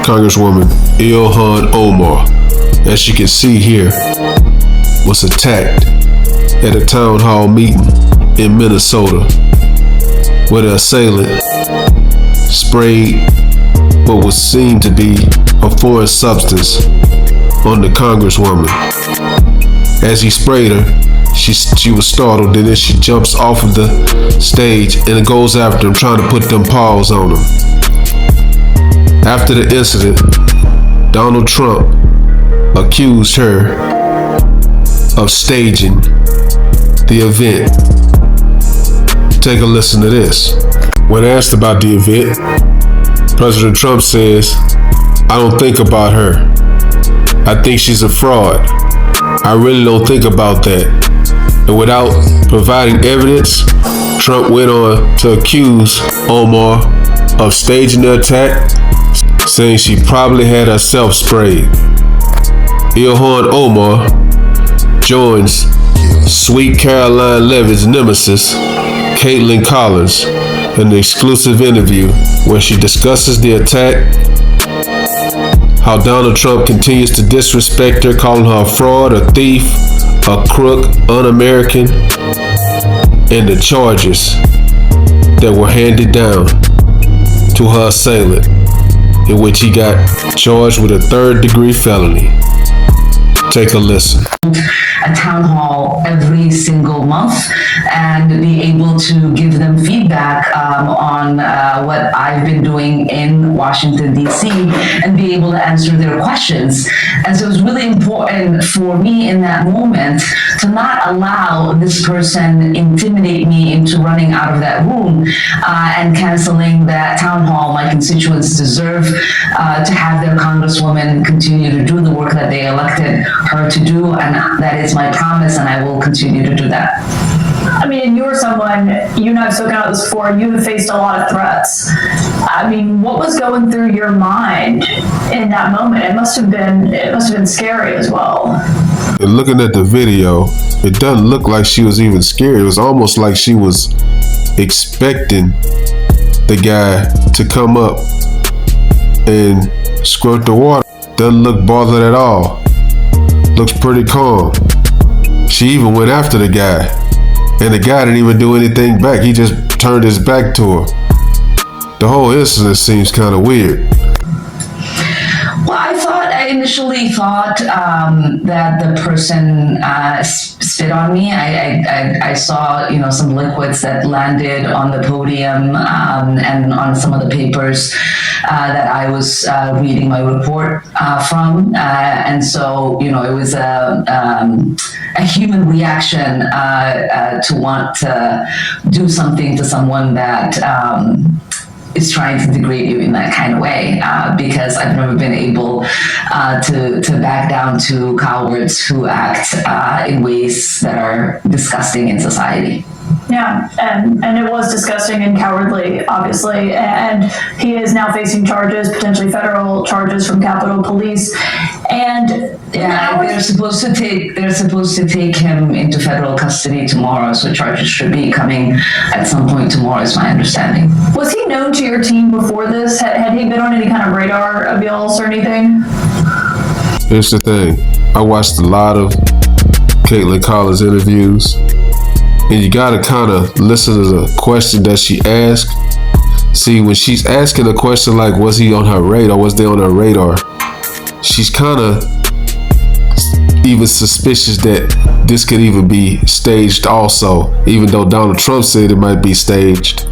Congresswoman Ilhan Omar, as you can see here, was attacked at a town hall meeting in Minnesota, where the assailant sprayed what was seen to be a foreign substance on the Congresswoman. As he sprayed her, she was startled, and then she jumps off of the stage and goes after him, trying to put them paws on him. After the incident, Donald Trump accused her of staging the event. Take a listen to this. When asked about the event, President Trump says, "I don't think about her. I think she's a fraud. I really don't think about that." And without providing evidence, Trump went on to accuse Omar of staging the attack, saying she probably had herself sprayed. Ilhan Omar joins Sweet Caroline Levitt's nemesis, Katilan Collins, in an exclusive interview where she discusses the attack, how Donald Trump continues to disrespect her, calling her a fraud, a thief, a crook, un-American, and the charges that were handed down to her assailant, in which he got charged with a third-degree felony. Take a listen. A town hall every single month and be able to give them feedback on what I've been doing in Washington, D.C. and be able to answer their questions. And so it was really important for me in that moment to not allow this person intimidate me into running out of that room and canceling that town hall. My constituents deserve to have their congresswoman continue to do the work that they elected her to do, and that is my promise, and I will continue to do that. I mean, and you're someone, you and I have spoken about this before, you have faced a lot of threats. I mean, what was going through your mind in that moment? It must have been scary as well. And looking at the video, it doesn't look like she was even scared. It was almost like she was expecting the guy to come up and squirt the water. Doesn't look bothered at all. Looks pretty calm. She even went after the guy, and the guy didn't even do anything back. He just turned his back to her. The whole incident seems kind of weird. Well, I initially thought that the person spit on me. I saw, some liquids that landed on the podium and on some of the papers that I was reading my report from. And so, it was a human reaction to want to do something to someone that is trying to degrade you in that kind of way, because I've never been able to back down to cowards who act in ways that are disgusting in society. Yeah, and it was disgusting and cowardly, obviously, and he is now facing charges, potentially federal charges from Capitol Police, and yeah, they're supposed to take him into federal custody tomorrow, so charges should be coming at some point tomorrow, is my understanding. Was he known to your team before this? Had he been on any kind of radar of y'all's or anything? Here's the thing. I watched a lot of Katilan Collins interviews, and you gotta kind of listen to the question that she asked. See, when she's asking a question like, was he on her radar, was they on her radar, she's kind of even suspicious that this could even be staged also, even though Donald Trump said it might be staged.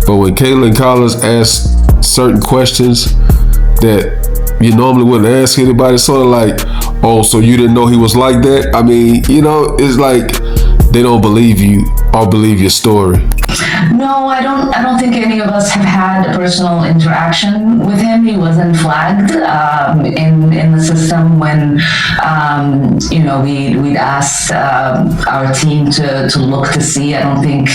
But when Katilan Collins asks certain questions that you normally wouldn't ask anybody, it's sort of like, oh, so you didn't know he was like that? I mean, it's like they don't believe you or believe your story. No, I don't think any of us have had a personal interaction with him. He wasn't flagged in the system when we'd asked our team to look to see. I don't think,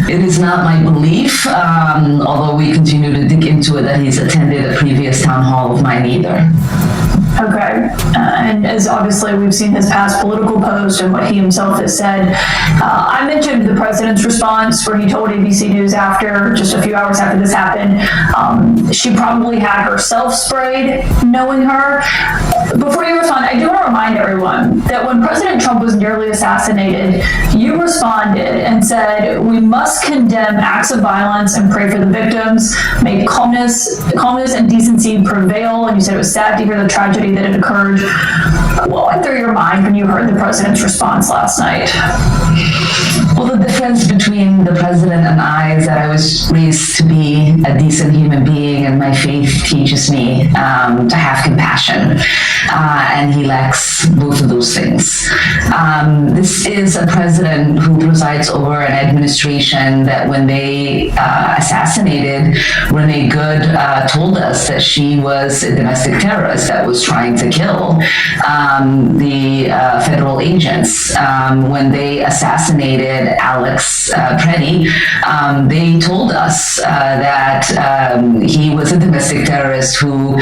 it is not my belief, although we continue to dig into it, that he's attended a previous town hall of mine either. Okay. And as obviously we've seen his past political post and what he himself has said, I mentioned the president's response where he told ABC News just a few hours after this happened, she probably had herself sprayed, knowing her. Before you respond, I do want to remind everyone that when President Trump was nearly assassinated, you responded and said, "We must condemn acts of violence and pray for the victims, make calmness and decency prevail." And you said it was sad to hear the tragedy that had occurred. What went through your mind when you heard the president's response last night? Well, the difference between the president and I is that I was raised to be a decent human being, and my faith teaches me to have compassion, and he lacks both of those things. This is a president who presides over an administration that when they assassinated Renee Good told us that she was a domestic terrorist that was trying to kill the federal agents. When they assassinated Alex Preddy, they told us that he was a domestic terrorist who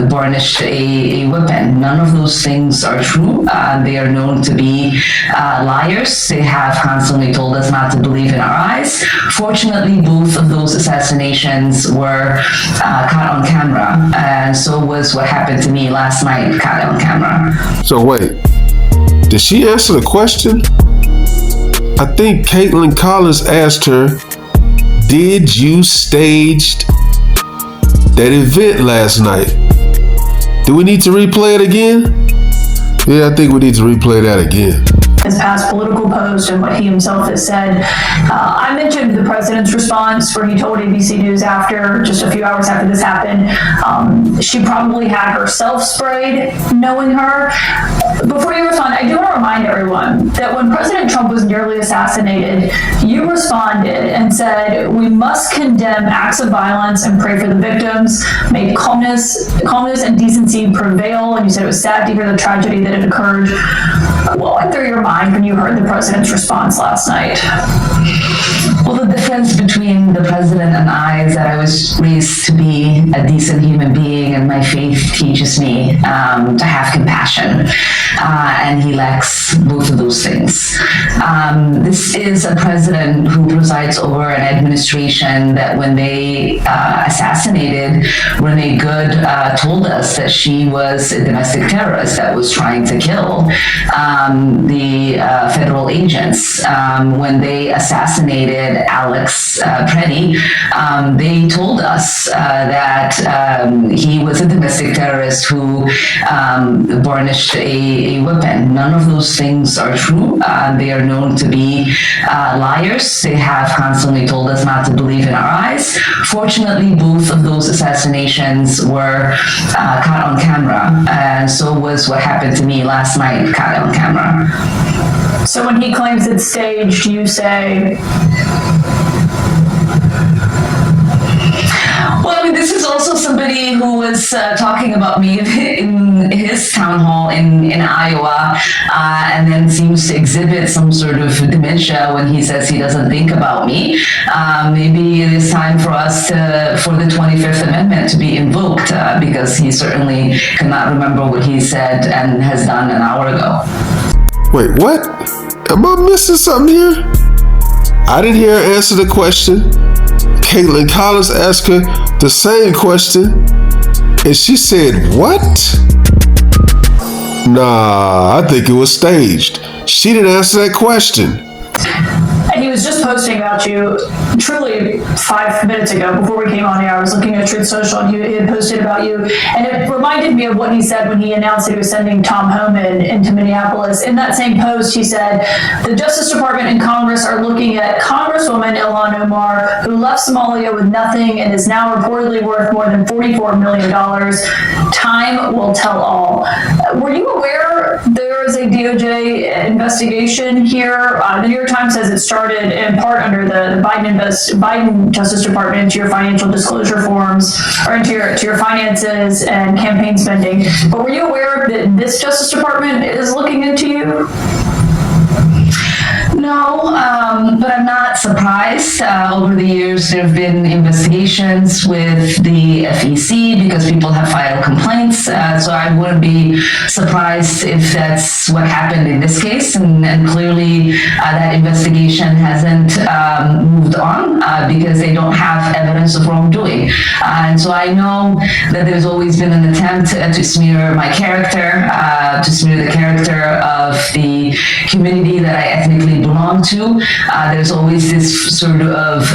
burnished a weapon. None of those things are true. They are known to be liars. They have constantly told us not to believe in our eyes. Fortunately, both of those assassinations were caught on camera, and so was what happened to me last night, caught on camera. So wait, did she answer the question? I think Katilan Collins asked her, did you stage that event last night? Do we need to replay it again? Yeah, I think we need to replay that again. His past political post and what he himself has said. I mentioned the president's response where he told ABC News just a few hours after this happened, she probably had herself sprayed, knowing her. Before you respond, I do want to remind everyone that when President Trump was nearly assassinated, you responded and said, "We must condemn acts of violence and pray for the victims, make calmness and decency prevail." And you said it was sad to hear the tragedy that had occurred. What went through your mind when you heard the president's response last night? Well, the difference between the president and I is that I was raised to be a decent human being, and my faith teaches me to have compassion, and he lacks both of those things. This is a president who presides over an administration that when they assassinated Renee Good told us that she was a domestic terrorist that was trying to kill the federal agents. When they assassinated Alex Preddy, they told us that he was a domestic terrorist who burnished a weapon. None of those things are true. They are known to be liars. They have constantly told us not to believe in our eyes. Fortunately, both of those assassinations were caught on camera, and so was what happened to me last night, caught on camera. So when he claims it's staged, you say... Well, I mean, this is also somebody who was talking about me in his town hall in Iowa, and then seems to exhibit some sort of dementia when he says he doesn't think about me. Maybe it is time for us for the 25th Amendment to be invoked, because he certainly cannot remember what he said and has done an hour ago. Wait, what? Am I missing something here? I didn't hear her answer the question. Katilan Collins asked her the same question, and she said, what? Nah, I think it was staged. She didn't answer that question. And he was just posting about you truly 5 minutes ago before we came on here. I was looking at Truth Social and he had posted about you. And it reminded me of what he said when he announced that he was sending Tom Homan into Minneapolis. In that same post, he said, "The Justice Department and Congress are looking at Congresswoman Ilhan Omar, who left Somalia with nothing and is now reportedly worth more than $44 million. Time will tell all." Were you aware there is a DOJ investigation here? The New York Times says it started in part under the Biden Justice Department into your financial disclosure forms, or into your finances and campaign spending. But were you aware that this Justice Department is looking into you? No, No, but I'm not surprised. Over the years, there have been investigations with the FEC because people have filed complaints. So I wouldn't be surprised if that's what happened in this case. And clearly, that investigation hasn't moved on because they don't have evidence of wrongdoing. And so I know that there's always been an attempt to smear my character, to smear the character of the community that I ethnically belong to. There's always this sort of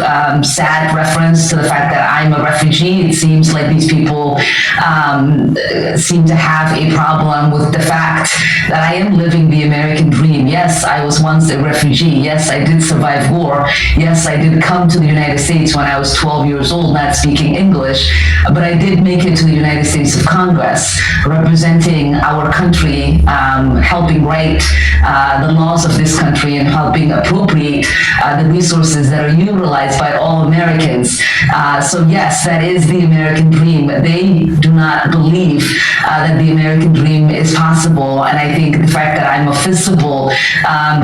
sad reference to the fact that I'm a refugee. It seems like these people seem to have a problem with the fact that I am living the American dream. Yes, I was once a refugee. Yes, I did survive war. Yes, I did come to the United States when I was 12 years old, not speaking English, but I did make it to the United States of Congress, representing our country, helping write the laws of this country and helping appropriate the resources that are utilized by all Americans. So yes, that is the American dream. They do not believe that the American dream is possible, and I think the fact that I'm a visible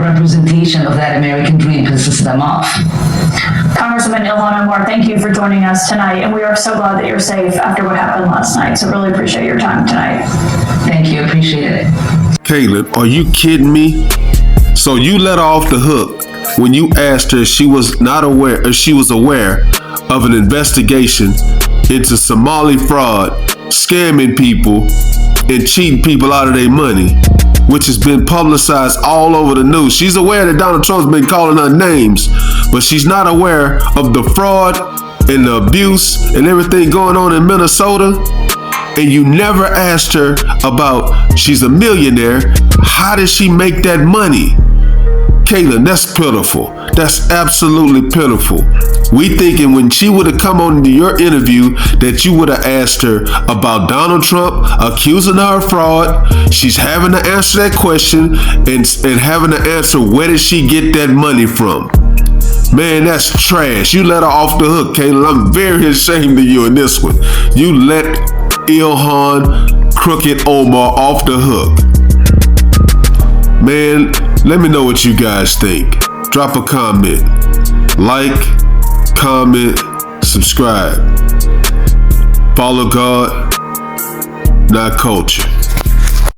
representation of that American dream pisses them off. Congresswoman Ilhan Omar, thank you for joining us tonight, and we are so glad that you're safe after what happened last night. So really appreciate your time tonight. Thank you, appreciate it. Caitlin, are you kidding me? So you let her off the hook when you asked her if she was aware of an investigation into Somali fraud, scamming people and cheating people out of their money, which has been publicized all over the news. She's aware that Donald Trump's been calling her names, but she's not aware of the fraud and the abuse and everything going on in Minnesota. And you never asked her about, she's a millionaire, how did she make that money? Caitlin, that's pitiful. That's absolutely pitiful. We thinking when she would have come on to your interview that you would have asked her about Donald Trump accusing her of fraud. She's having to answer that question and having to answer where did she get that money from. Man, that's trash. You let her off the hook, Caitlin. I'm very ashamed of you in this one. You let Ilhan Crooked Omar off the hook. Man, let me know what you guys think. Drop a comment. Like, comment, subscribe. Follow God, not culture.